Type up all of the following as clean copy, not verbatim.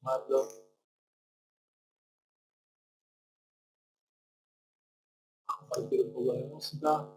Mando a compartir un poco de música.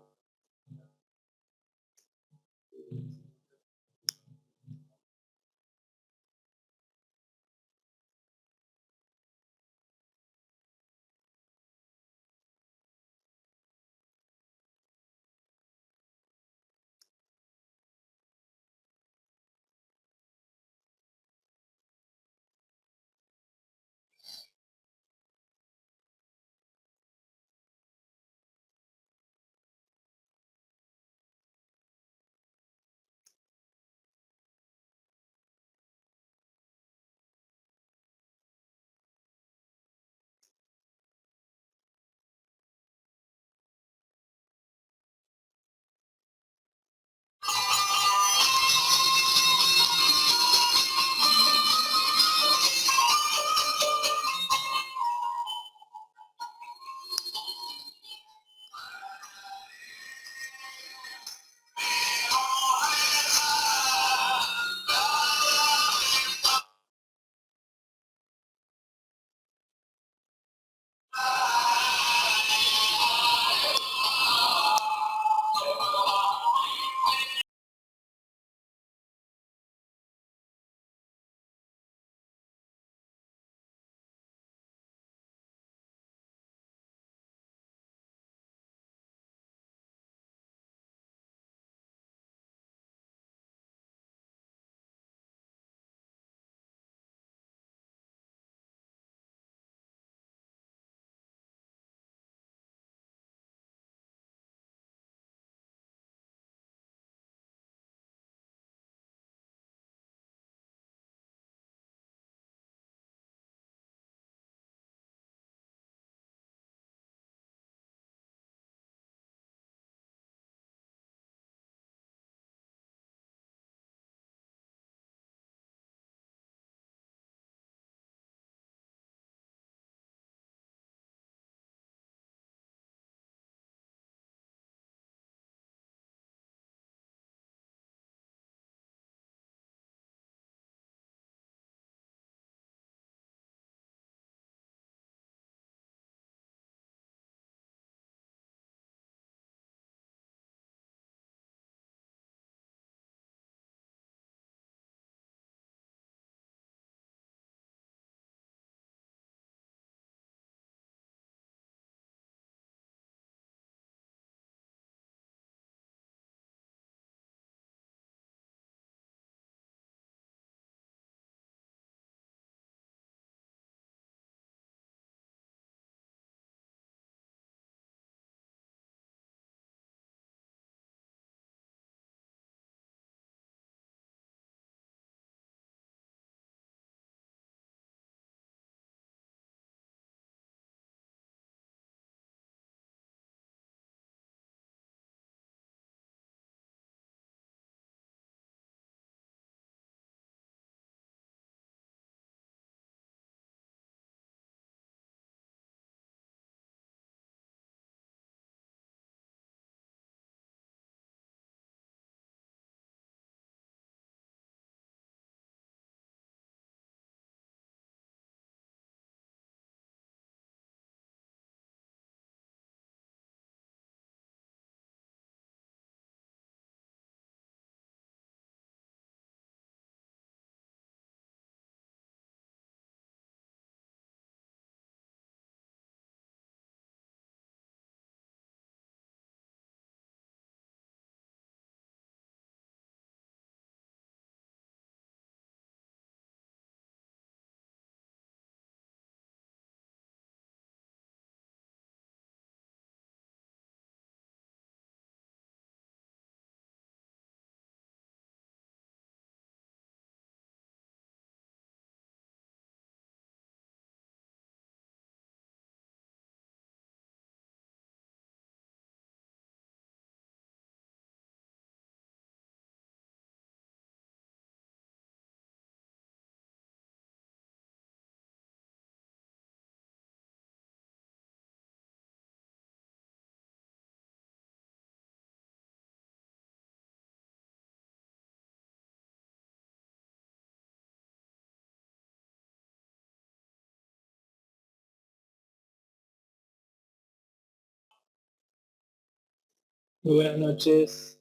Muy buenas noches.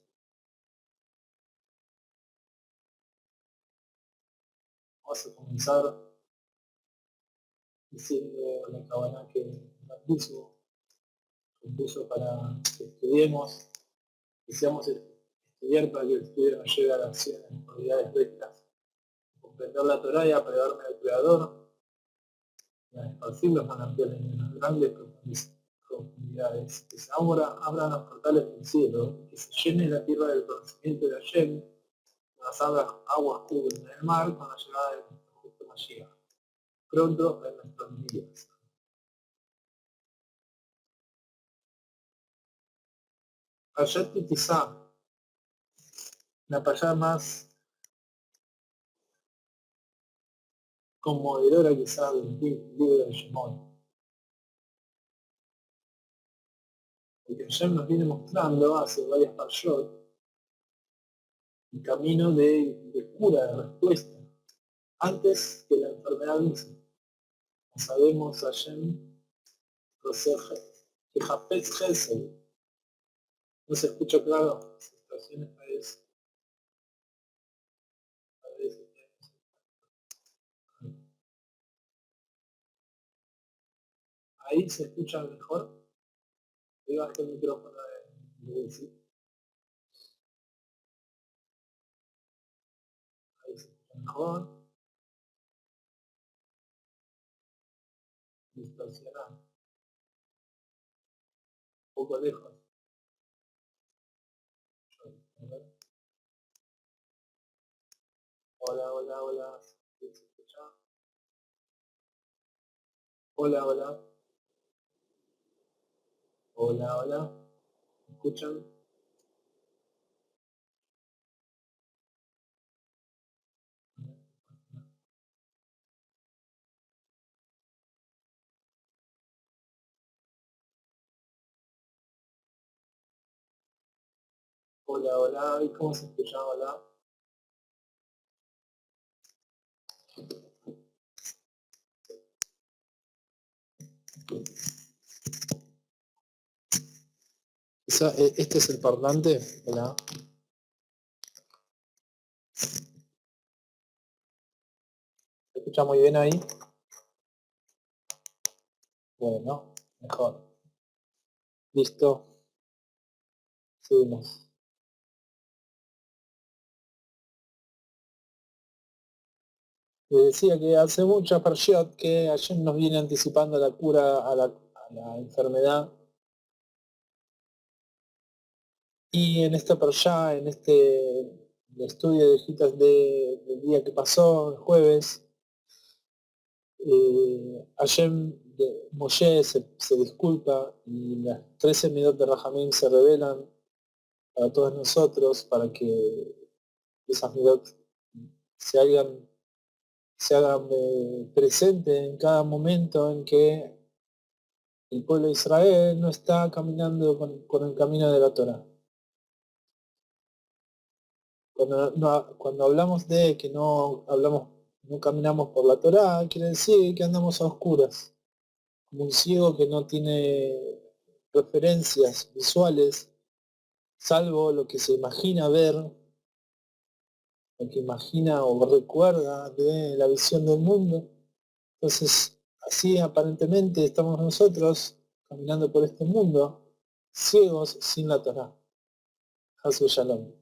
Vamos a comenzar diciendo la cabana que nos compuso para que estudiemos, deseamos estudiar para que el estudio nos lleve a la acción en cualidades rectas, comprender la Torá y apegarme al Creador, y a esparcir los manantiales en las grandes profundidades, que se abran los portales del cielo, que se llene la tierra del conocimiento de Hashem, las aguas cubren el mar con la llegada de nuestro justo Mashiach, pronto en nuestros días. Payat Kitizá, la payá más conmovedora quizá del libro de Shemot. Porque Hashem nos viene mostrando hace varias payot el camino de cura, de respuesta, antes que la enfermedad misma. Sabemos Hashem que Hafez Gesed, no se escucha claro, las situaciones parece. Ahí se escucha mejor. Ahí baja el micrófono de decir. Ahí se escucha mejor. Distorsionado. Un poco lejos. Hola, hola, hola. ¿Se escucha? Hola, hola. Hola, hola. ¿Me escuchan? Hola, hola. ¿Y cómo se escucha? Hola. Este es el parlante. Hola. ¿Se escucha muy bien ahí? Bueno, mejor. Listo. Seguimos. Les decía que hace mucha parshiot que ayer nos viene anticipando la cura a la enfermedad. Y en esta parsha, en este estudio de citas del día que pasó, el jueves, Moshe se disculpa y las 13 midot de Rahamim se revelan para todos nosotros para que esas midot se hagan presentes en cada momento en que el pueblo de Israel no está caminando con el camino de la Torah. Cuando hablamos de que no caminamos por la Torá, quiere decir que andamos a oscuras, como un ciego que no tiene referencias visuales, salvo lo que se imagina ver, lo que imagina o recuerda de la visión del mundo. Entonces, así aparentemente estamos nosotros caminando por este mundo, ciegos sin la Torá. Hasu Shalom.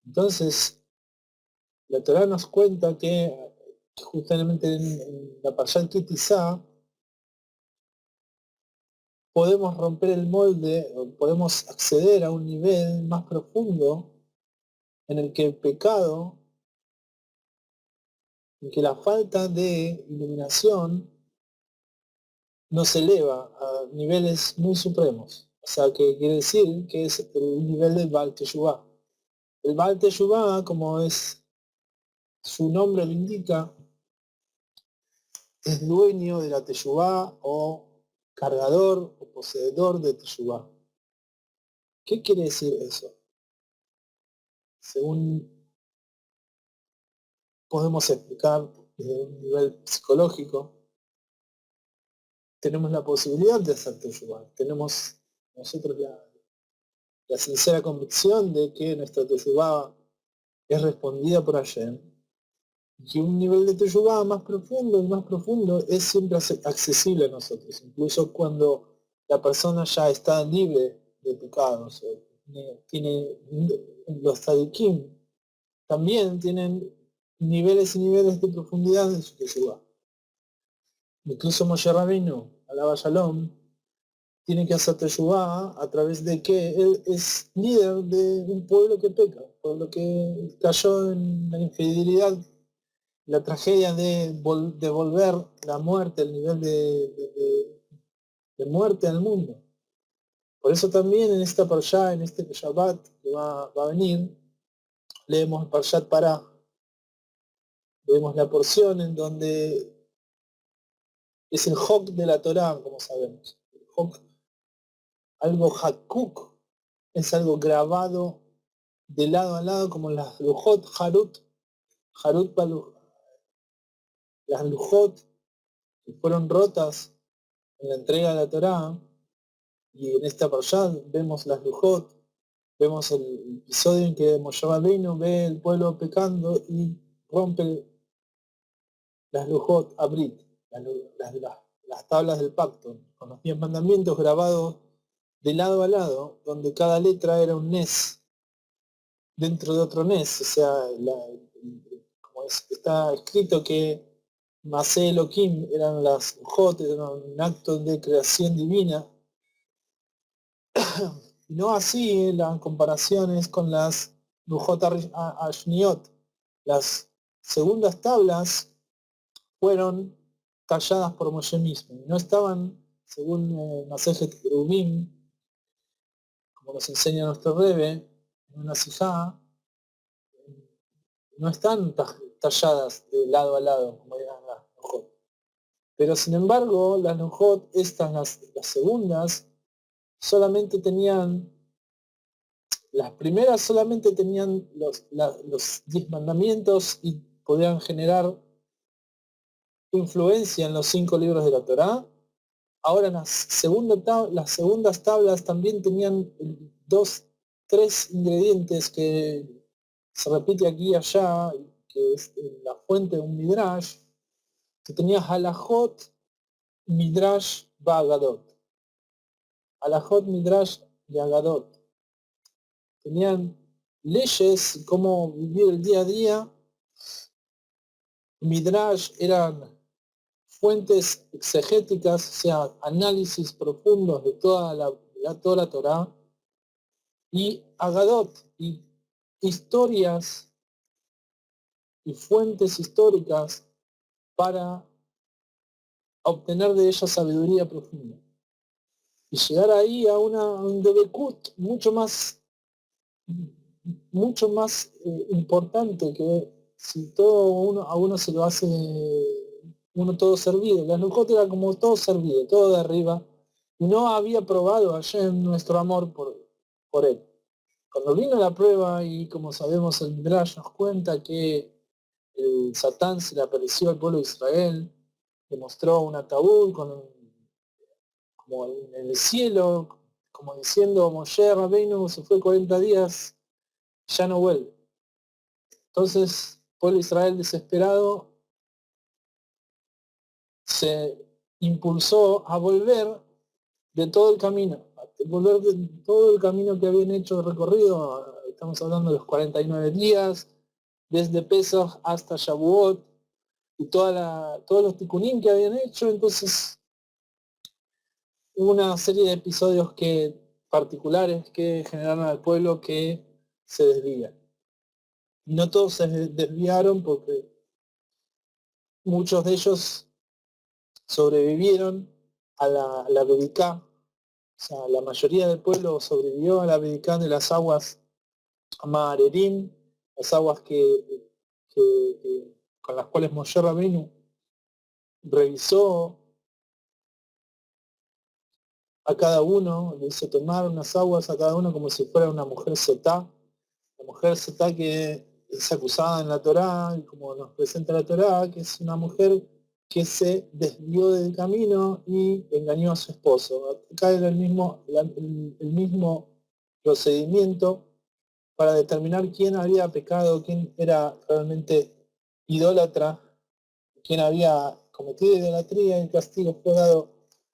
Entonces, la Torá nos cuenta que justamente en la Payal Kitizá podemos romper el molde, podemos acceder a un nivel más profundo en el que el pecado, en que la falta de iluminación nos eleva a niveles muy supremos. O sea, que quiere decir que es el nivel del Baal Teshuvah. El Baal Teshuvah, como es su nombre lo indica, es dueño de la Teshuvah o cargador o poseedor de Teshuvah. ¿Qué quiere decir eso? Según podemos explicar desde un nivel psicológico, tenemos la posibilidad de hacer Teshuvah. Tenemos nosotros la sincera convicción de que nuestra teshuvá es respondida por Hashem, y un nivel de teshuvá más profundo y más profundo es siempre accesible a nosotros, incluso cuando la persona ya está libre de pecados, o tiene los tzadikim, también tienen niveles y niveles de profundidad en su teshuvá. Incluso Moshe Rabbeinu, alaba Shalom, tiene que hacer teshuvá a través de que él es líder de un pueblo que peca, un pueblo que cayó en la infidelidad, la tragedia de devolver la muerte, el nivel de muerte al mundo. Por eso también en esta parashá, en este Shabbat que va a venir, leemos el Parshat Pará, vemos la porción en donde es el Hok de la Torá, como sabemos. El Hok, algo Hakuk, es algo grabado de lado a lado, como las Lujot Harut, las Lujot que fueron rotas en la entrega de la Torá, y en esta parashá vemos las Lujot, vemos el episodio en que Moshe Rabbeinu ve el pueblo pecando y rompe las Lujot Abrit, las tablas del pacto, con los 10 mandamientos grabados de lado a lado, donde cada letra era un Nes dentro de otro Nes, o sea, está escrito que Masé Elohim eran las Lujot, eran un acto de creación divina, y no así las comparaciones con las Lujot Ashniot. Las segundas tablas fueron talladas por Moshe mismo, no estaban, según Masejet Kerubim, como nos enseña nuestro Rebbe, en una sijá, no están talladas de lado a lado, como eran las Lujot. Pero sin embargo, las Lujot, estas, las segundas, solamente tenían, las primeras solamente tenían los 10 mandamientos y podían generar influencia en los 5 libros de la Torá. Ahora las segundas tablas también tenían 3 ingredientes que se repite aquí y allá, que es la fuente de un midrash, que tenía halajot, midrash, bagadot. Halajot, midrash y agadot. Tenían leyes, cómo vivir el día a día. Midrash eran fuentes exegéticas, o sea, análisis profundos de toda la Torá, y agadot, y historias y fuentes históricas para obtener de ella sabiduría profunda. Y llegar ahí a un debekut mucho más importante, que si a uno se lo hace uno todo servido. La Lujot era como todo servido, todo de arriba, y no había probado ayer nuestro amor por él. Cuando vino la prueba, y como sabemos el Midrash nos cuenta que el Satán se le apareció al pueblo de Israel, le mostró un ataúd como en el cielo, como diciendo: Moshe Rabbeinu se fue 40 días, ya no vuelve. Entonces, el pueblo de Israel desesperado se impulsó a volver de todo el camino, volver de todo el camino que habían hecho recorrido. Estamos hablando de los 49 días, desde Pesach hasta Shavuot, y todos los tikkunim que habían hecho. Entonces hubo una serie de episodios particulares que generaron al pueblo que se desvía. No todos se desviaron, porque muchos de ellos sobrevivieron a la Bedicá. O sea, la mayoría del pueblo sobrevivió a la Bedicá de las aguas Ma'arerim, las aguas con las cuales Moshe Rabbeinu revisó a cada uno, le hizo tomar unas aguas a cada uno como si fuera una mujer setá. La mujer setá que es acusada en la Torá, y como nos presenta la Torá, que es una mujer que se desvió del camino y engañó a su esposo. Acá era el mismo procedimiento para determinar quién había pecado, quién era realmente idólatra, quién había cometido idolatría. El castigo fue dado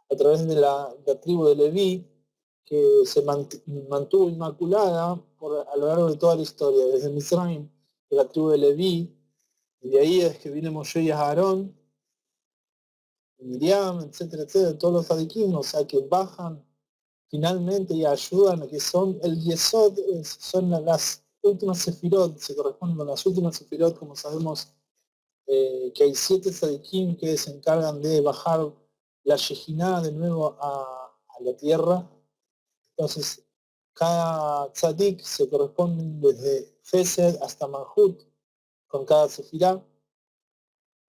a través de la tribu de Leví, que se mantuvo inmaculada a lo largo de toda la historia, desde Misraim, de la tribu de Leví, y de ahí es que viene Moshe y Aarón, Miriam, etcétera, etcétera, todos los tzadikim, o sea, que bajan finalmente y ayudan a que son el Yesod, son las últimas sefirot, se corresponden con las últimas sefirot, como sabemos, que hay 7 tzadikim que se encargan de bajar la Shejinah de nuevo a la tierra. Entonces, cada tzadik se corresponde desde Chesed hasta Malhut con cada sefirá.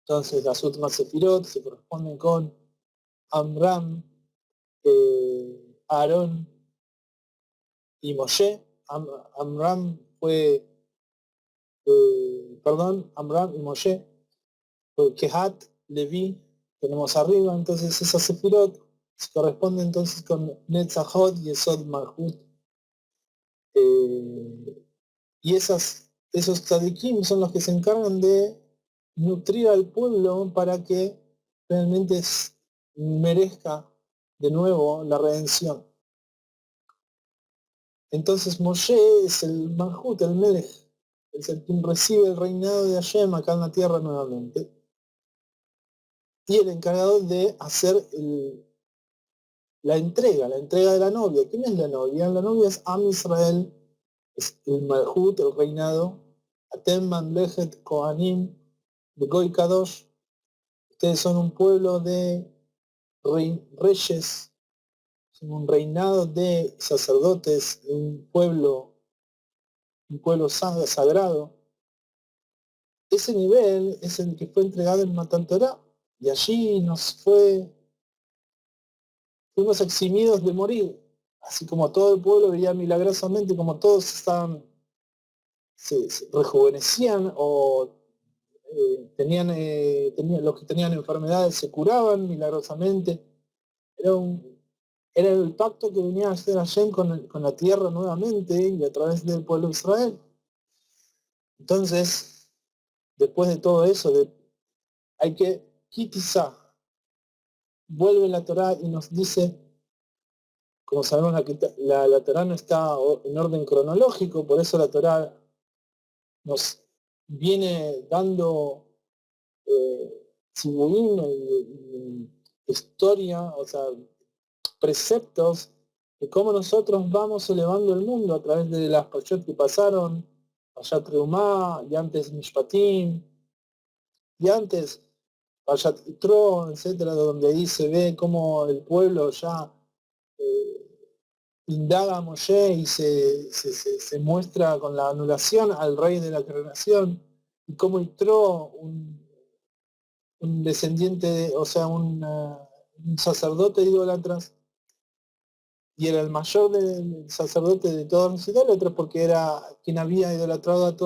Entonces, las últimas sefirot se corresponden con Amram, Aarón y Moshe. Amram fue, Amram y Moshe, fue Kehat, Levi, tenemos arriba. Entonces, esas sefirot se corresponden entonces con Netzachot, Yesod, Malhut. Y esos tzadikim son los que se encargan de nutrir al pueblo para que realmente merezca de nuevo la redención. Entonces Moshe es el Malhut, el Melech, es el quien recibe el reinado de Hashem acá en la tierra nuevamente, y el encargado de hacer la entrega de la novia. ¿Quién es la novia? La novia es Am Israel, es el Malhut, el reinado. Atem Mamlechet Kohanim de Goy Kadosh. Ustedes son un pueblo de reyes, son un reinado de sacerdotes, un pueblo sagrado. Ese nivel es el que fue entregado en Matan Torah, y allí fuimos eximidos de morir, así como todo el pueblo veía milagrosamente como todos se rejuvenecían, o los que tenían enfermedades se curaban milagrosamente. Era el pacto que venía a hacer Hashem con la tierra nuevamente y a través del pueblo de Israel. Entonces, después de todo eso, hay que Kitizá, vuelve la Torá y nos dice, como sabemos, la Torá no está en orden cronológico, por eso la Torá nos viene dando historia, o sea, preceptos de cómo nosotros vamos elevando el mundo a través de las parashot que pasaron, Parashat Reumá, y antes Mishpatim, y antes Parashat Yitro, etcétera, donde ahí se ve cómo el pueblo ya indaga a Moshe y se muestra con la anulación al rey de la creación, y cómo Yitro, un descendiente, o sea, un sacerdote de idólatras, y era el mayor sacerdote de todos los idólatras, porque era quien había idolatrado a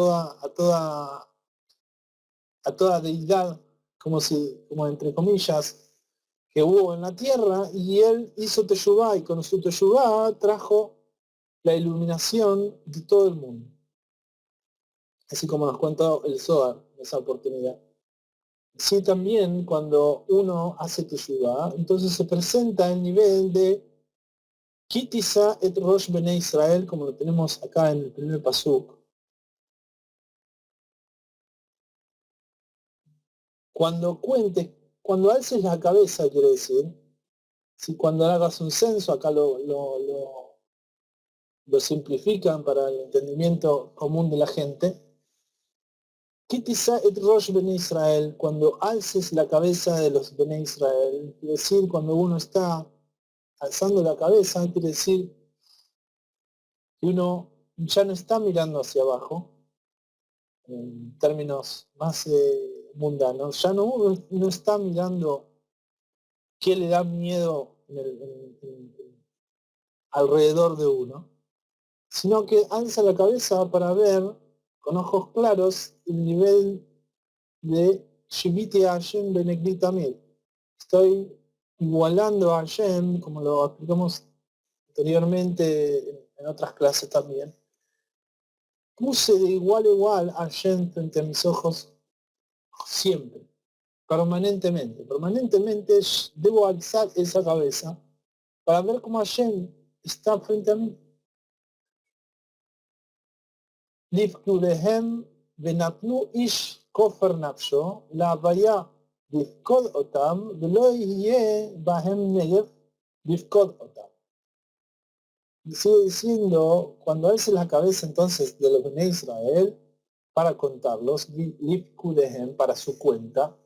toda deidad, como entre comillas, que hubo en la tierra, y él hizo Teshuvá, y con su Teshuvá trajo la iluminación de todo el mundo, así como nos cuenta el Zohar en esa oportunidad. Sí, también cuando uno hace Teshuvá, entonces se presenta el nivel de Kitisa et Rosh Bene Israel, como lo tenemos acá en el primer pasuk. Cuando alces la cabeza, quiere decir, si cuando hagas un censo, acá lo simplifican para el entendimiento común de la gente. Kitisa et Rosh Bene Israel, cuando alces la cabeza de los Bene Israel, quiere decir, cuando uno está alzando la cabeza, quiere decir que uno ya no está mirando hacia abajo, en términos más mundanos, ya no está mirando qué le da miedo alrededor de uno, sino que alza la cabeza para ver con ojos claros el nivel de Shiviti Hashem Benegdi Tamil. Estoy igualando a Hashem, como lo explicamos anteriormente en en otras clases también, puse de igual a igual a Hashem frente a mis ojos siempre, permanentemente debo alzar esa cabeza para ver cómo Hashem está frente a mí. Lifkulehem venatnu ish kofer nafsho la havaya lifkod otam velo yeh bahem negev lifkod otam. Sigue diciendo, cuando alce la cabeza entonces de los Bnei Israel para contarlos, lifkulehem, para su cuenta,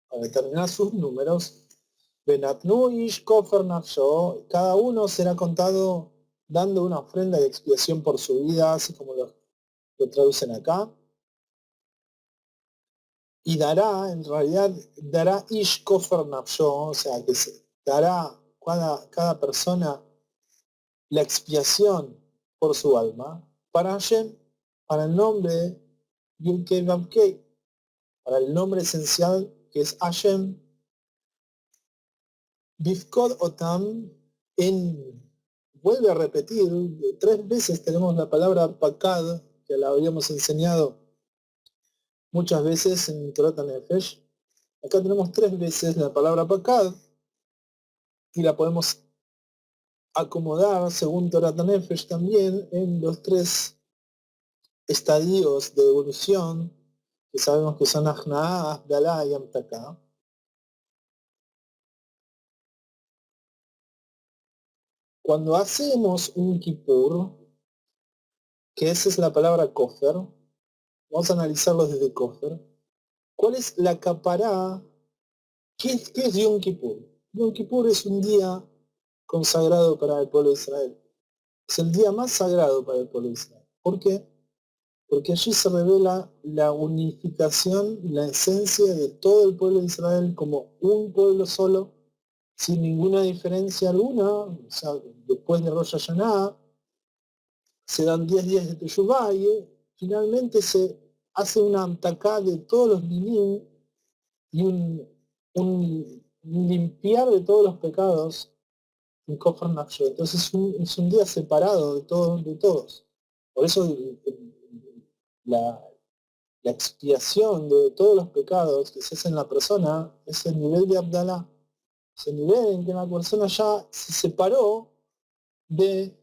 para determinar sus números, venatnu ish kofer nafsho, cada uno será contado dando una ofrenda de expiación por su vida, así como lo traducen acá, y dará, en realidad, dará ish kofer nafsho, o sea, que se dará cada persona la expiación por su alma, para Hashem, para el nombre Yud-Kei Vav-Kei, para el nombre esencial que es Hashem, Bifkod Otam, vuelve a repetir, 3 veces tenemos la palabra Pakad, que la habíamos enseñado muchas veces en Torah Nefesh. Acá tenemos 3 veces la palabra Pakad y la podemos acomodar según Torah Nefesh también en los 3 estadios de evolución que sabemos que son Ajnaa, Abdalá y Amtaká. Cuando hacemos un Kippur, que esa es la palabra Kofer, vamos a analizarlo desde Kofer. ¿Cuál es la capará? ¿Qué es Yom Kippur? Yom Kippur es un día consagrado para el pueblo de Israel. Es el día más sagrado para el pueblo de Israel. ¿Por qué? Porque allí se revela la unificación, la esencia de todo el pueblo de Israel como un pueblo solo, sin ninguna diferencia alguna. O sea, después de Rosh Hashanah se dan 10 días de Teshuvah y finalmente se hace una amtaká de todos los ninim y un limpiar de todos los pecados en Kofer Nafsho. Entonces es un día separado de todos. Por eso la expiación de todos los pecados que se hacen en la persona es el nivel de Abdalá. Es el nivel en que la persona ya se separó de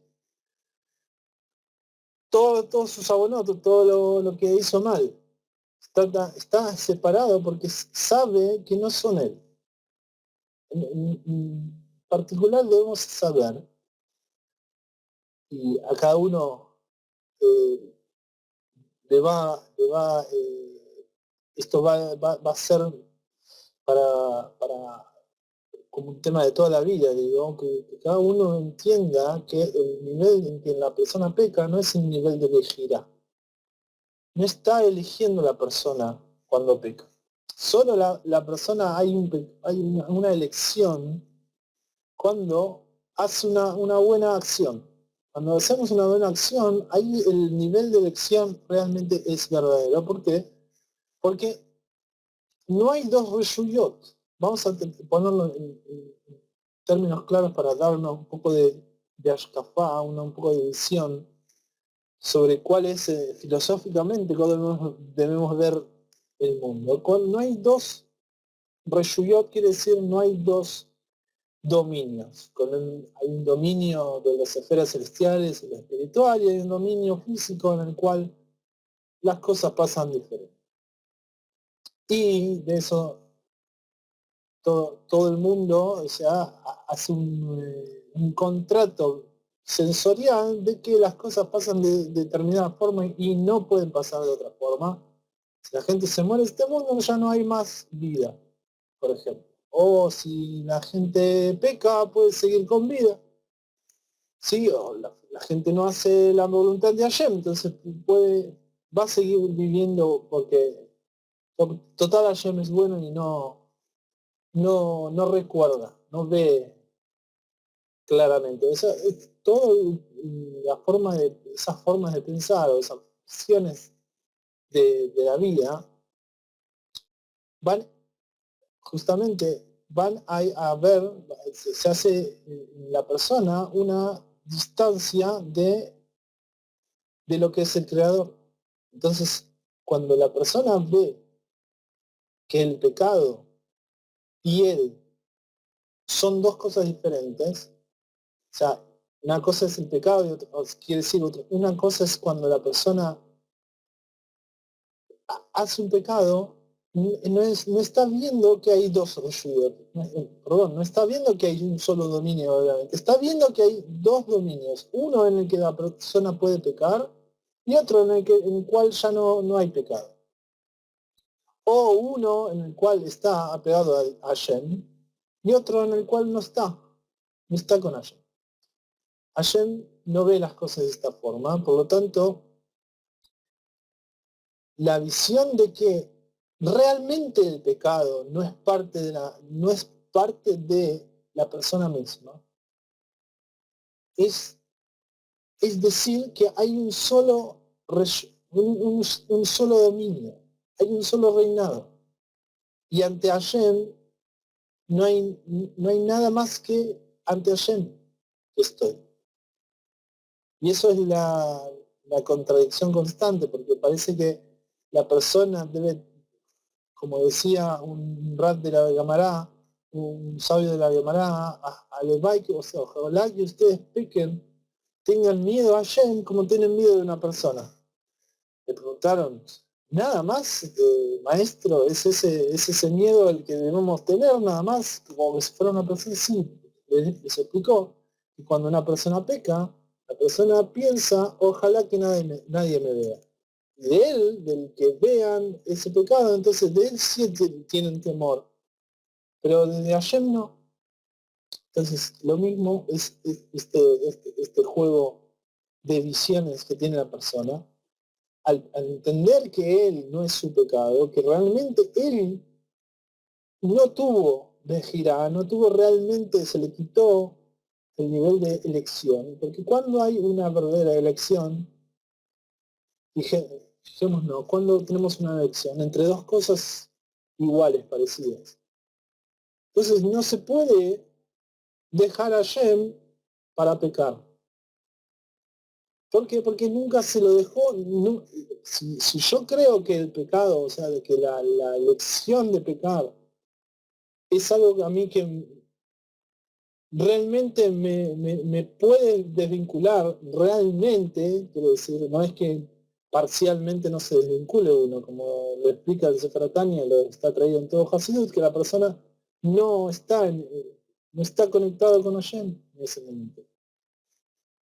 todos sus abonotos, todo lo que hizo mal. Está separado porque sabe que no son él. En particular debemos saber, y a cada uno esto va a ser para como un tema de toda la vida, digo, que cada uno entienda que el nivel en que la persona peca no es un nivel de elegirá. No está eligiendo la persona cuando peca. Solo la persona hay una elección cuando hace una buena acción. Cuando hacemos una buena acción, ahí el nivel de elección realmente es verdadero. ¿Por qué? Porque no hay dos reshuyot. Vamos a ponerlo en términos claros para darnos un poco de ashkafá, un poco de visión sobre cuál es filosóficamente cómo debemos ver el mundo. No hay dos reshuyot, quiere decir no hay dos dominios. Hay un dominio de las esferas celestiales y lo espiritual, y hay un dominio físico en el cual las cosas pasan diferentes. Y de eso todo el mundo, o sea, hace un contrato sensorial de que las cosas pasan de determinada forma y no pueden pasar de otra forma. Si la gente se muere en este mundo, ya no hay más vida, por ejemplo. O si la gente peca, puede seguir con vida. Sí, o la gente no hace la voluntad de Hashem, entonces va a seguir viviendo porque total Hashem es bueno y no recuerda, no ve claramente. Esas formas de pensar o esas opciones de la vida van justamente van a ver, se hace en la persona una distancia de lo que es el creador. Entonces, cuando la persona ve que el pecado y él son dos cosas diferentes, o sea, una cosa es el pecado y otra, quiere decir, una cosa es cuando la persona hace un pecado, no está viendo que hay dos reshuyot, perdón, no está viendo que hay un solo dominio, obviamente, está viendo que hay dos dominios, uno en el que la persona puede pecar y otro en el cual ya no hay pecado. O uno en el cual está apegado a Hashem y otro en el cual no está con Hashem. Hashem no ve las cosas de esta forma, por lo tanto, la visión de que realmente el pecado no es parte de la persona misma, es decir que hay un solo dominio, hay un solo reinado. Y ante Hashem no hay nada más que ante Hashem que estoy. Y eso es la contradicción constante, porque parece que la persona debe, como decía un rat de la Gemara, un sabio de la Gemara, o sea, ojalá que ustedes pequen, tengan miedo a Hashem como tienen miedo de una persona. Le preguntaron, nada más, maestro, ¿es ese miedo el que debemos tener nada más? Como si fuera una persona, sí, les explicó que cuando una persona peca, la persona piensa, ojalá que nadie me vea. De él, del que vean ese pecado, entonces de él sí tienen temor, pero de Hashem no. Entonces lo mismo es este juego de visiones que tiene la persona, al entender que él no es su pecado, que realmente él no tuvo Bejirá, no tuvo realmente, se le quitó el nivel de elección, porque cuando hay una verdadera elección, fijémonos, cuando tenemos una elección entre dos cosas iguales, parecidas, entonces no se puede dejar a Shem para pecar. ¿Por qué? Porque nunca se lo dejó. Si yo creo que el pecado, o sea, de que la elección de pecar es algo que a mí que realmente me puede desvincular, realmente, quiero decir, no es que parcialmente no se desvincule uno, como lo explica el Sefer Tanya, lo está traído en todo Hasidut, que la persona no está, no está conectada con Hashem en ese momento.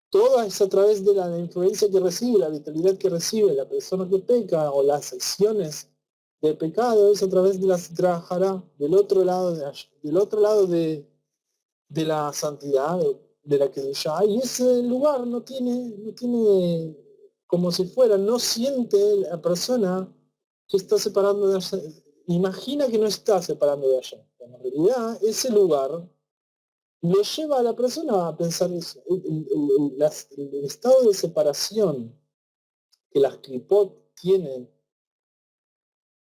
Todo es a través de la influencia que recibe, la vitalidad que recibe la persona que peca o las acciones de pecado, es a través de la Sitra del otro lado de la santidad, de la que ya, y ese lugar no tiene como si fuera, no siente la persona que está separando de allá, imagina que no está separando de allá. En realidad, ese lugar lo lleva a la persona a pensar eso. El estado de separación que las Klipot tienen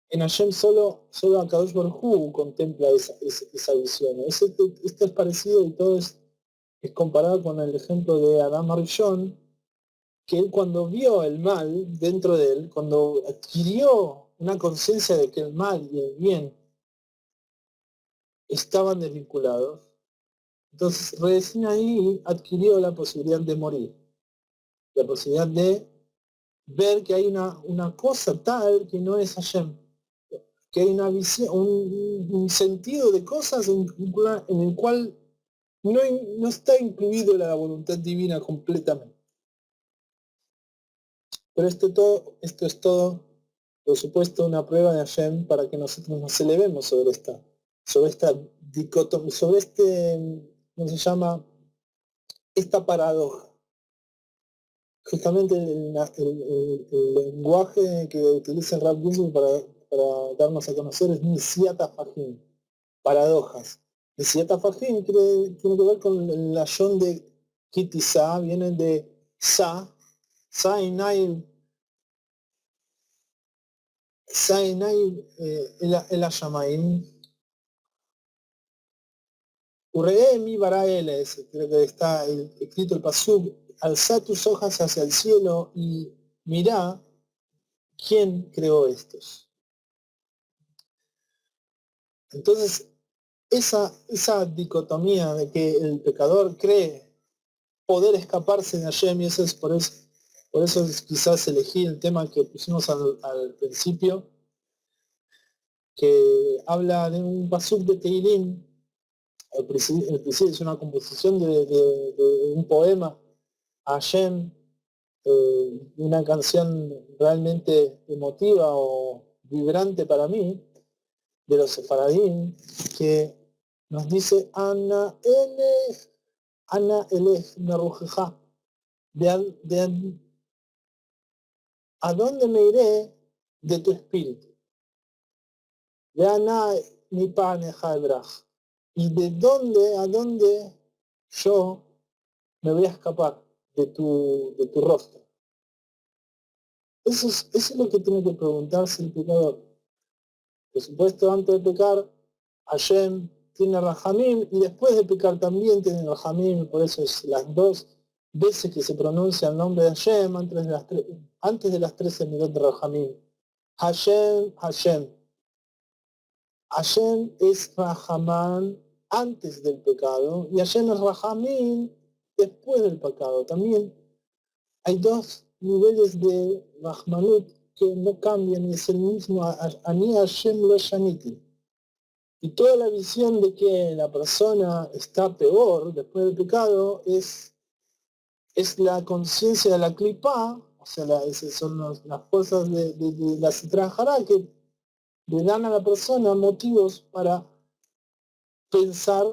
en Hashem, solo a Kadosh Baruj Hu contempla esa visión. Esto es parecido y todo es comparado con el ejemplo de Adam Arishon, que él cuando vio el mal dentro de él, cuando adquirió una conciencia de que el mal y el bien estaban desvinculados, entonces recién ahí adquirió la posibilidad de morir, la posibilidad de ver que hay una cosa tal que no es Hashem, que hay una visión, un sentido de cosas en el cual no está incluido la voluntad divina completamente. Pero esto es todo, por supuesto, una prueba de Hashem para que nosotros nos elevemos sobre esta dicotomía, sobre ¿cómo se llama? Esta paradoja. Justamente el lenguaje que utiliza Rav Ginsburg para darnos a conocer es Nisiata Fajim, paradojas. Nisiata Fajim tiene que ver con el layón de Kitisa, viene de Sa y Nail, Sainai el Ashamaim, Urreé mi baraeles, creo que está escrito el pasuk, alza tus hojas hacia el cielo y mirá quién creó estos. Entonces, esa dicotomía de que el pecador cree poder escaparse de Hashem, y eso es por eso es quizás elegí el tema que pusimos al principio, que habla de un pasuk de Teilim. El principio es una composición de un poema a Hashem, una canción realmente emotiva o vibrante para mí, de los sefaradín, que nos dice Ana Elech Merujeja, ¿a dónde me iré de tu espíritu? De Ana mi paneja ebraj. ¿Y a dónde yo me voy a escapar de tu rostro? Eso es lo que tiene que preguntarse el pecador. Por supuesto, antes de pecar, Hashem tiene Rahamim, y después de pecar también tiene Rahamim. Por eso es las dos veces que se pronuncia el nombre de Hashem antes de las 13 minutos de Rahamim. Hashem, Hashem. Hashem es Rahamán antes del pecado y Hashem es Rahamim después del pecado. También hay dos niveles de Rahmanut que no cambian, y es el mismo Ani Hashem lo Shaniti. Y toda la visión de que la persona está peor después del pecado es la conciencia de la clipa, o sea, esas son las cosas de la Sitra Hará, que le dan a la persona motivos para pensar,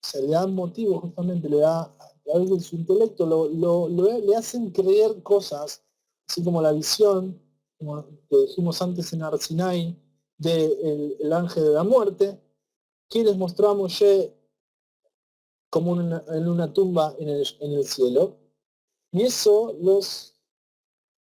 se le dan motivos justamente, le da a veces su intelecto, le hacen creer cosas, así como la visión, como que dijimos antes en Arsinai, del ángel de la muerte, que les mostró a Moshe como en una tumba en el cielo, y eso los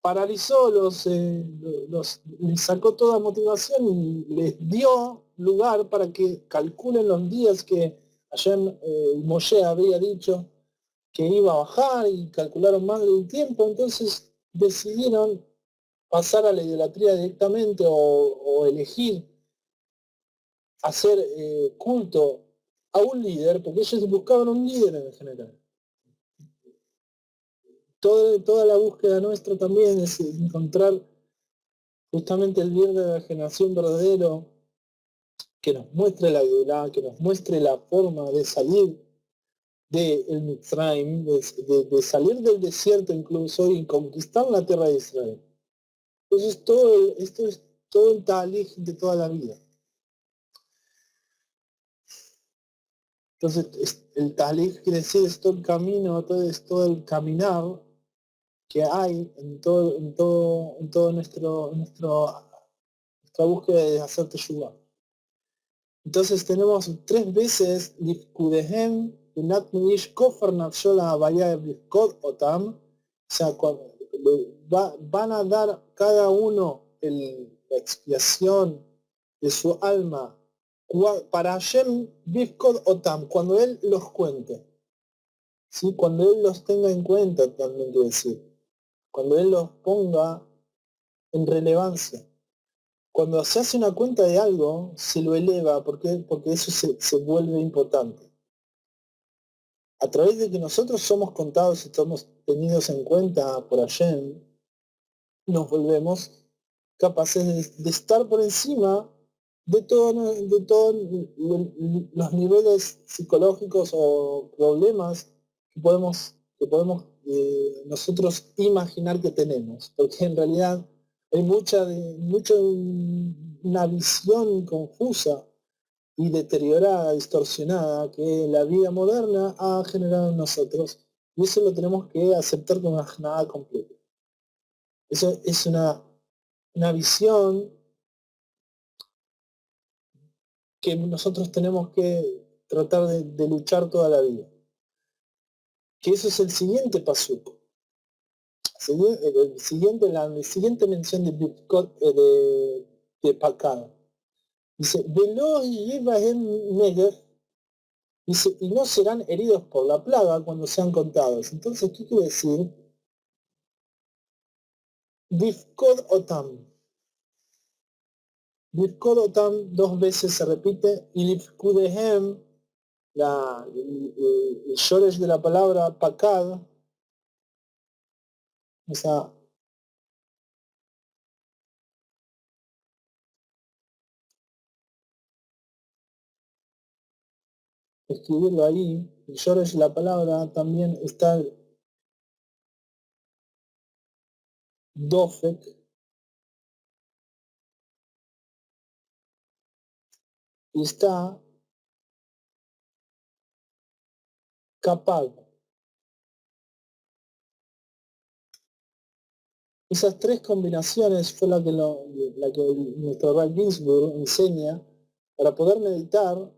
paralizó, les sacó toda motivación y les dio lugar para que calculen los días que Hashem, Moshe había dicho que iba a bajar, y calcularon mal el tiempo. Entonces decidieron pasar a la idolatría directamente, o elegir hacer culto a un líder, porque ellos buscaban un líder en general. Toda la búsqueda nuestra también es encontrar justamente el líder de la generación verdadero, que nos muestre la Geulah, que nos muestre la forma de salir del Mitzrayim, de salir del desierto incluso, y conquistar la tierra de Israel. Entonces esto es todo el talij de toda la vida. Entonces el talij quiere decir es todo el camino, es todo el caminar que hay en todo nuestra búsqueda de hacer teshuvah. Entonces tenemos 3 veces Lifkudehem, Otam, o sea, van a dar cada uno la expiación de su alma para Hashem Bifkod Otam, cuando Él los cuente, ¿sí? Cuando Él los tenga en cuenta, también quiere decir, cuando Él los ponga en relevancia. Cuando se hace una cuenta de algo, se lo eleva, porque eso se vuelve importante. A través de que nosotros somos contados y somos tenidos en cuenta por Hashem, nos volvemos capaces de estar por encima de todos los niveles psicológicos o problemas que podemos nosotros imaginar que tenemos, porque en realidad hay una visión confusa y deteriorada, distorsionada, que la vida moderna ha generado en nosotros, y eso lo tenemos que aceptar con nada completa. Eso es una visión que nosotros tenemos que tratar de luchar toda la vida. Que eso es el siguiente pasuk. La siguiente mención de pecado. Dice, Velo Yivahem Negev Dice, y no serán heridos por la plaga cuando sean contados. Entonces, ¿qué quiere decir? Bifkod Otam. Bifkod Otam 2 veces se repite, y Lifkudehem, el shoresh de la palabra pakad, o sea, escribirlo ahí, el shoresh de la palabra también está dofek, y está kapag. Esas 3 combinaciones fue la que nuestro Rav Ginsburg enseña para poder meditar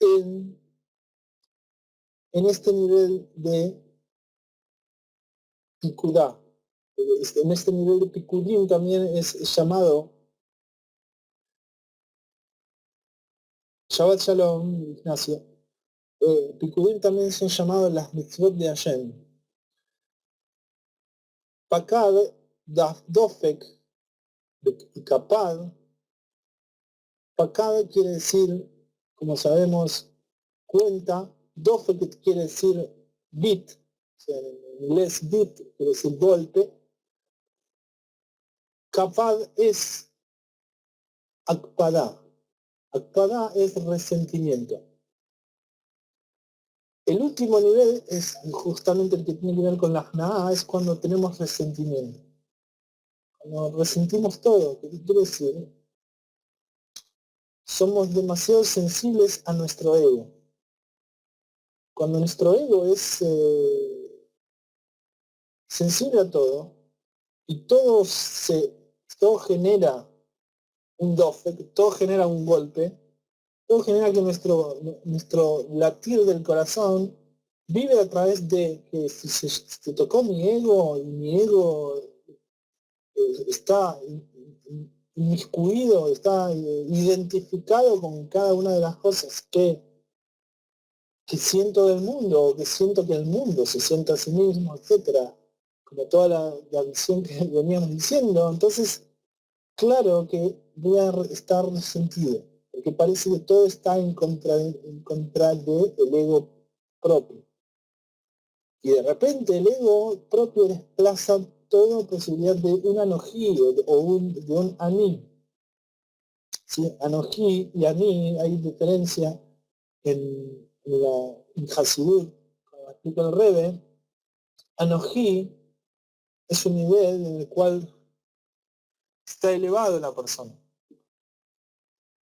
en este nivel de Pikudá. En este nivel de Pikudim también es llamado Shabbat Shalom, Ignacio. Pikudim también son llamados las mitzvot de Hashem. Pakad, Dofek, y Kapad. Pakad quiere decir, como sabemos, cuenta. Dofek quiere decir bit, o sea, en inglés bit quiere decir golpe. Kapad es akpadá. Akpadá es resentimiento. El último nivel es justamente el que tiene que ver con la Jna'a, es cuando tenemos resentimiento. Cuando resentimos todo, ¿qué quiere decir? Somos demasiado sensibles a nuestro ego. Cuando nuestro ego es sensible a todo, y todo genera un dofek, todo genera un golpe, todo genera que nuestro latir del corazón vive a través de que si se tocó mi ego y mi ego está inmiscuido, está identificado con cada una de las cosas que siento del mundo, o que siento que el mundo se siente a sí mismo, etcétera, como toda la visión que veníamos diciendo. Entonces, claro que voy a estar resentido, porque parece que todo está en contra del ego propio. Y de repente el ego propio desplaza toda posibilidad de un anojí de un aní. ¿Sí? Anojí y aní, hay diferencia en Hasidut, como explica el Rebbe. Anojí es un nivel en el cual está elevado la persona.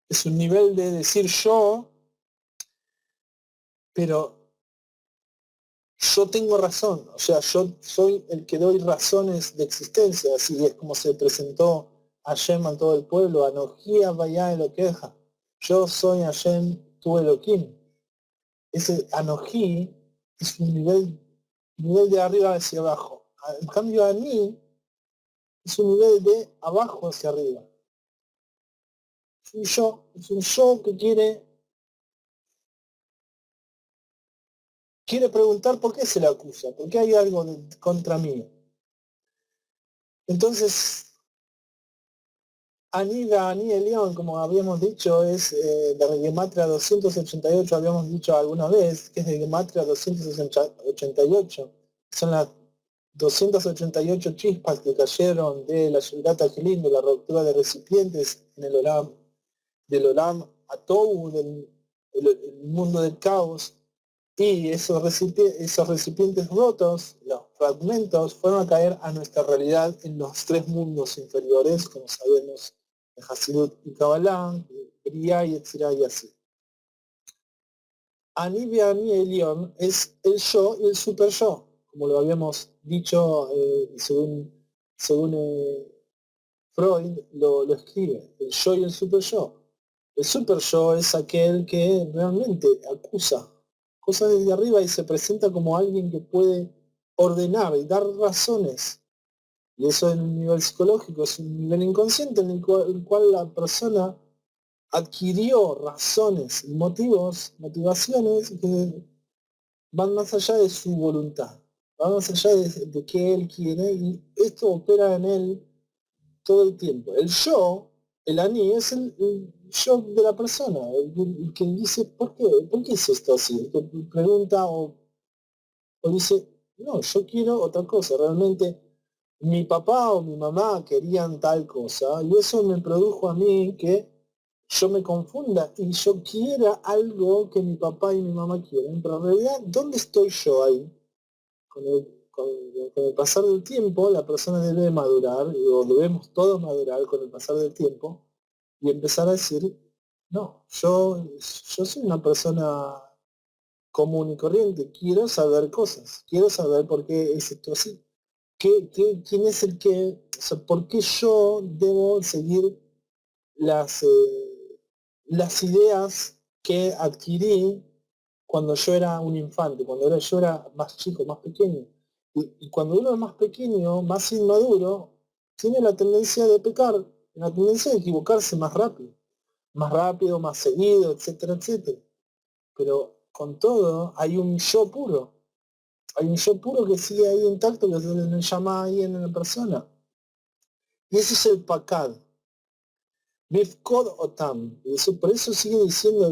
Es un nivel de decir yo, pero yo tengo razón, o sea, yo soy el que doy razones de existencia, así es como se presentó Hashem a todo el pueblo, Anojía vaya Eloqueja, yo soy Hashem tu Elohim. Ese Anojí es un nivel de arriba hacia abajo. En cambio, a mí es un nivel de abajo hacia arriba. Es un yo que quiere preguntar por qué se le acusa, por qué hay algo contra mí. Entonces, Ani Elión, como habíamos dicho, es de Gematria 288, habíamos dicho alguna vez, que es de Gematria 288. Son las 288 chispas que cayeron de la Yurat Agilín, de la ruptura de recipientes en el Olam, del Olam Atou, el mundo del caos. Y esos recipientes rotos, los fragmentos, fueron a caer a nuestra realidad en los 3 mundos inferiores, como sabemos, en Hasidut y Kabbalah, Briah y Etzirah y así. Ani Be'ani Elión es el yo y el super yo, como lo habíamos dicho, según Freud lo escribe, el yo y el super yo. El super yo es aquel que realmente acusa cosas desde arriba y se presenta como alguien que puede ordenar y dar razones. Y eso en un nivel psicológico es un nivel inconsciente en el cual la persona adquirió razones y motivaciones que van más allá de su voluntad, van más allá de que él quiere, y esto opera en él todo el tiempo. El yo, el ani, es el yo de la persona, el que dice, ¿por qué es esto así? El que pregunta o dice, no, yo quiero otra cosa, realmente mi papá o mi mamá querían tal cosa, y eso me produjo a mí que yo me confunda y yo quiera algo que mi papá y mi mamá quieren, pero en realidad, ¿dónde estoy yo ahí? Con el pasar del tiempo, la persona debe madurar, o debemos todos madurar con el pasar del tiempo, y empezar a decir, no, yo soy una persona común y corriente, quiero saber cosas, quiero saber por qué es esto así. ¿Quién es el que, o sea, por qué yo debo seguir las, las ideas que adquirí cuando yo era un infante, yo era más chico, más pequeño? Y cuando uno es más pequeño, más inmaduro, tiene la tendencia de pecar, la tendencia de equivocarse más rápido, más seguido, etcétera, etcétera. Pero con todo, hay un yo puro que sigue ahí intacto, que se le llama ahí en la persona. Y ese es el pakad. Mifkod Otam. Y eso, por eso sigue diciendo,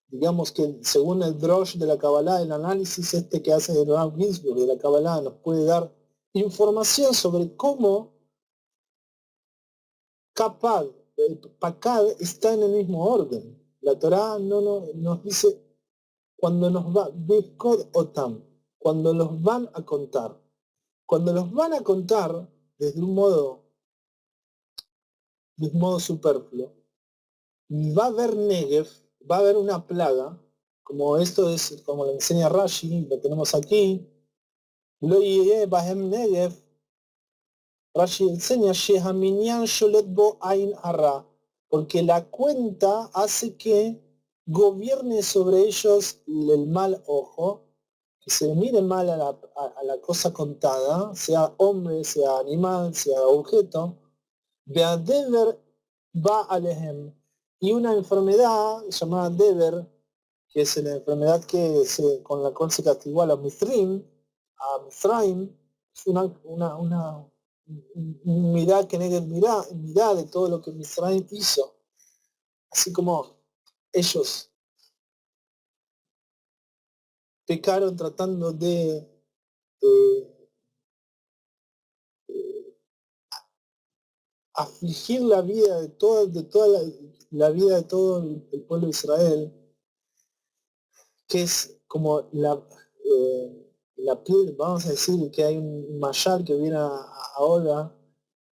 digamos que según el Drosh de la Kabbalah, el análisis este que hace el Rav Ginsburg de la Kabbalah nos puede dar información sobre cómo Kapad, el Pakad está en el mismo orden. La Torá nos dice cuando nos va, Mifkod Otam, cuando los van a contar. Cuando los van a contar desde un modo superfluo, va a haber Negev, va a haber una plaga, como esto es, como lo enseña Rashi, lo tenemos aquí, Lo yireh bahem Negev, Rashi enseña, Shehaminyan sholet bo ain hara, porque la cuenta hace que gobierne sobre ellos el mal ojo, que se mire mal a la cosa contada, sea hombre, sea animal, sea objeto, Deber va alejem, y una enfermedad llamada Deber, que es la enfermedad con la cual se castigó a la Mithraim, es una mirá que negue mirá de todo lo que Mithraim hizo, así como ellos pecaron tratando de afligir la vida de toda la vida de todo el pueblo de Israel, que es como la piel, vamos a decir que hay un mayal que viene ahora,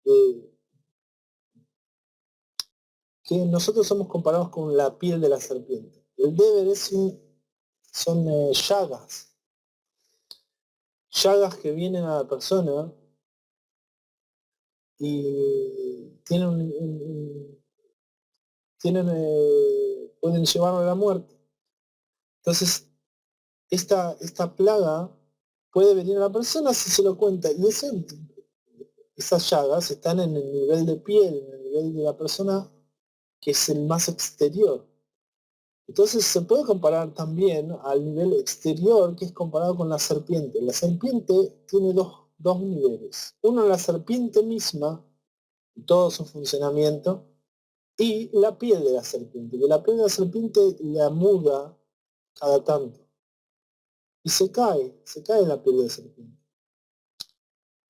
eh, que nosotros somos comparados con la piel de la serpiente. El deber son llagas que vienen a la persona y pueden llevarlo a la muerte. Entonces, esta plaga puede venir a la persona si se lo cuenta, y esas llagas están en el nivel de piel, en el nivel de la persona, que es el más exterior. Entonces se puede comparar también al nivel exterior, que es comparado con la serpiente. La serpiente tiene dos niveles. Uno, la serpiente misma, todo su funcionamiento, y la piel de la serpiente, que la piel de la serpiente la muda cada tanto. Y se cae la piel de la serpiente.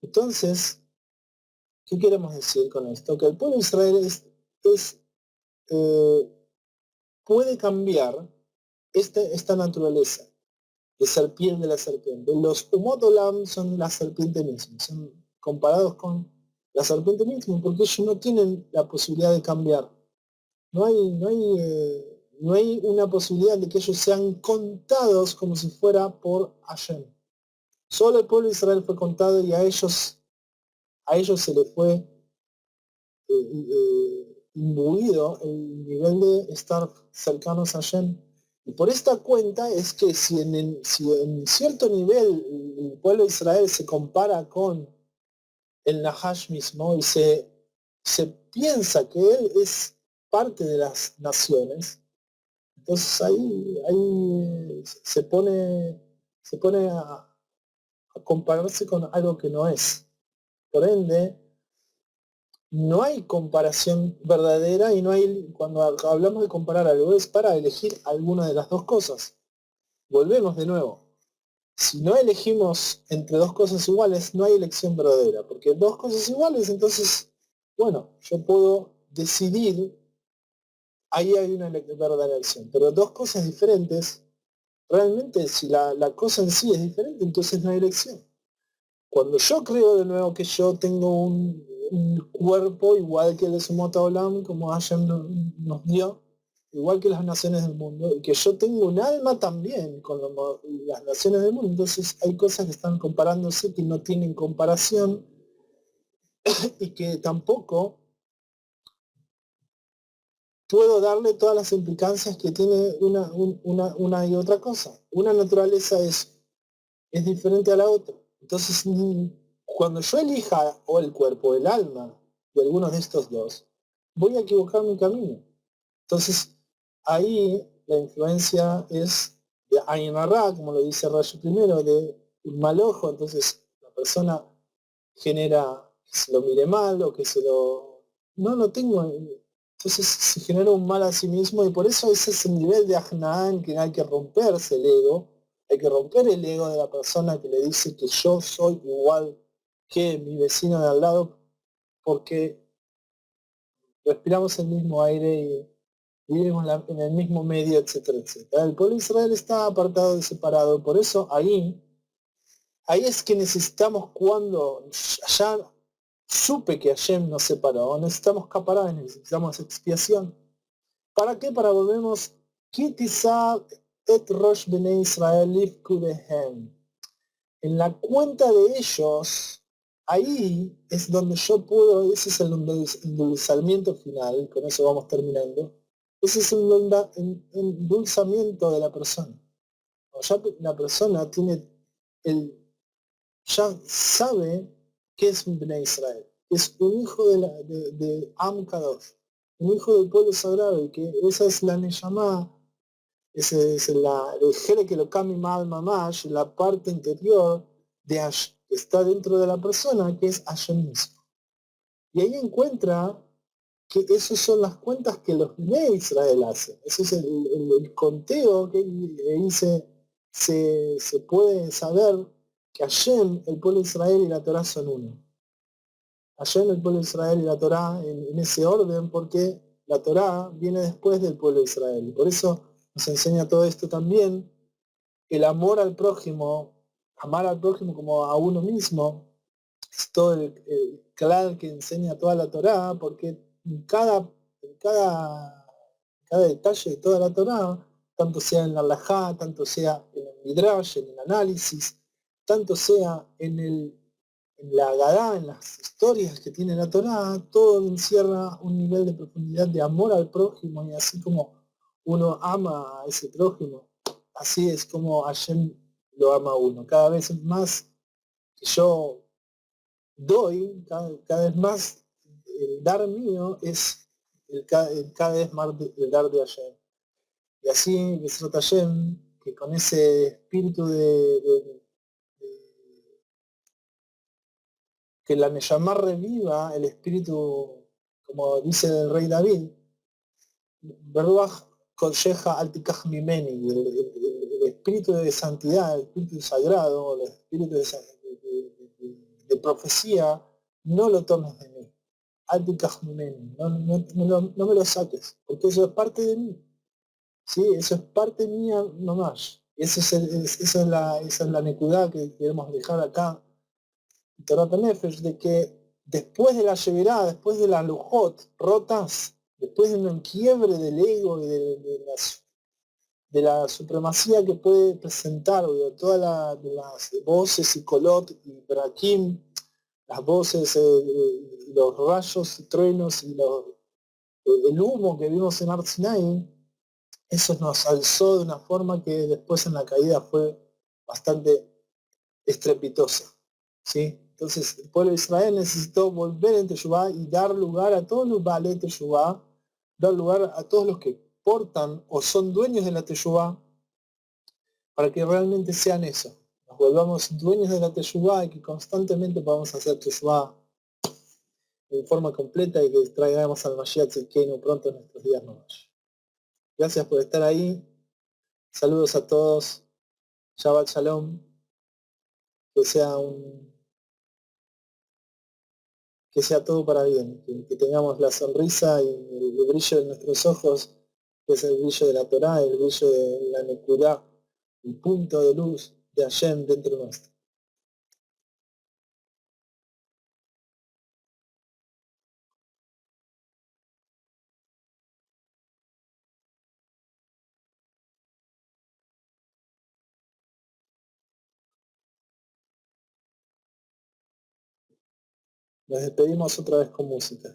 Entonces, ¿qué queremos decir con esto? Que el pueblo de Israel puede cambiar esta naturaleza de ser piel de la serpiente. Los Umotolam son la serpiente misma, son comparados con la serpiente misma porque ellos no tienen la posibilidad de cambiar. No hay una posibilidad de que ellos sean contados como si fuera por Hashem. Solo el pueblo de Israel fue contado y a ellos se les fue imbuido el nivel de estar cercanos a Hashem. Y por esta cuenta es que si en cierto nivel el pueblo de Israel se compara con el Nahash mismo y se se piensa que él es parte de las naciones, entonces ahí se pone a compararse con algo que no es. Por ende, no hay comparación verdadera y no hay, cuando hablamos de comparar algo, es para elegir alguna de las dos cosas. Volvemos de nuevo. Si no elegimos entre dos cosas iguales, no hay elección verdadera, porque dos cosas iguales, entonces, bueno, yo puedo decidir, ahí hay una verdadera elección, pero dos cosas diferentes, realmente si la cosa en sí es diferente, entonces no hay elección. Cuando yo creo de nuevo que yo tengo un cuerpo igual que el de Sumota Olam, como Hashem nos dio, igual que las naciones del mundo, y que yo tengo un alma también con las naciones del mundo, entonces hay cosas que están comparándose que no tienen comparación y que tampoco puedo darle todas las implicancias que tiene una y otra cosa. Una naturaleza es diferente a la otra. Entonces, cuando yo elija o el cuerpo o el alma de algunos de estos dos, voy a equivocar mi camino. Entonces, ahí la influencia es de Ayin Ra, como lo dice Rashi primero, de un mal ojo. Entonces, la persona genera que se lo mire mal o que se lo... No lo tengo. Entonces se genera un mal a sí mismo y por eso ese es el nivel de Ajnaan que hay que romperse el ego. Hay que romper el ego de la persona que le dice que yo soy igual que mi vecino de al lado porque respiramos el mismo aire y vivimos en el mismo medio, etcétera, etcétera. El pueblo de Israel está apartado y separado, por eso ahí es que necesitamos, cuando ya supe que Hashem nos separó, necesitamos caparar, necesitamos expiación. ¿Para qué? Para volvernos Kitizab et Rosh Bnei Israel Ifku Behem. En la cuenta de ellos, ahí es donde yo puedo, ese es el endulzamiento final, con eso vamos terminando, ese es el endulzamiento de la persona. O ya la persona tiene ya sabe que es un Bnei Israel, que es un hijo de Am Kadosh, un hijo del pueblo sagrado, y que esa es la Neshama, ese es el Jere que lo cambia mal mamash, la parte interior de Ash, que está dentro de la persona, que es Hashem mismo. Y ahí encuentra que esas son las cuentas que los Bnei Israel hacen. Ese es el conteo que ahí se puede saber que Hashem, el pueblo de Israel y la Torá son uno. Hashem, el pueblo de Israel y la Torá en ese orden, porque la Torá viene después del pueblo de Israel. Por eso nos enseña todo esto también, el amor al prójimo, amar al prójimo como a uno mismo, es todo el clal que enseña toda la Torá, porque en cada detalle de toda la Torá, tanto sea en la halajá, tanto sea en el midrash, en el análisis, tanto sea en la Agadá, en las historias que tiene la Torá, todo encierra un nivel de profundidad de amor al prójimo, y así como uno ama a ese prójimo, así es como Hashem lo ama a uno. Cada vez más que yo doy, cada vez más el dar mío es cada vez más el dar de Hashem. Y así, Besrat Hashem, que con ese espíritu que la Neyamá reviva, el espíritu, como dice el rey David, Beruach Kolsheja Altikaj Mimeni, el espíritu de santidad, el espíritu sagrado, el espíritu de profecía, no lo tomes de mí. Altikaj Mimeni, no me lo saques, porque eso es parte de mí. ¿Sí? Eso es parte mía nomás. Esa es la nekuda que queremos dejar acá, Torah Nefesh, de que después de la Shevirá, después de las Lujot rotas, después de un quiebre del ego y de la supremacía que puede presentar, de todas las voces y Kolot y Brakim, las voces, los rayos y truenos y el humo que vimos en Arsinai, eso nos alzó de una forma que después en la caída fue bastante estrepitosa, ¿sí? Entonces el pueblo de Israel necesitó volver en Teshuvá y dar lugar a todos los Baalei Teshuvá, dar lugar a todos los que portan o son dueños de la Teshuvá, para que realmente sean eso. Nos volvamos dueños de la Teshuvá y que constantemente podamos hacer Teshuvá de forma completa y que traigamos al Mashiach Tzidkeinu pronto en nuestros días nuevos. Gracias por estar ahí. Saludos a todos. Shabbat Shalom. Que sea que sea todo para bien, que tengamos la sonrisa y el brillo de nuestros ojos, que es el brillo de la Torá, el brillo de la Nekurá, el punto de luz de Hashem dentro nuestro. Nos despedimos otra vez con música.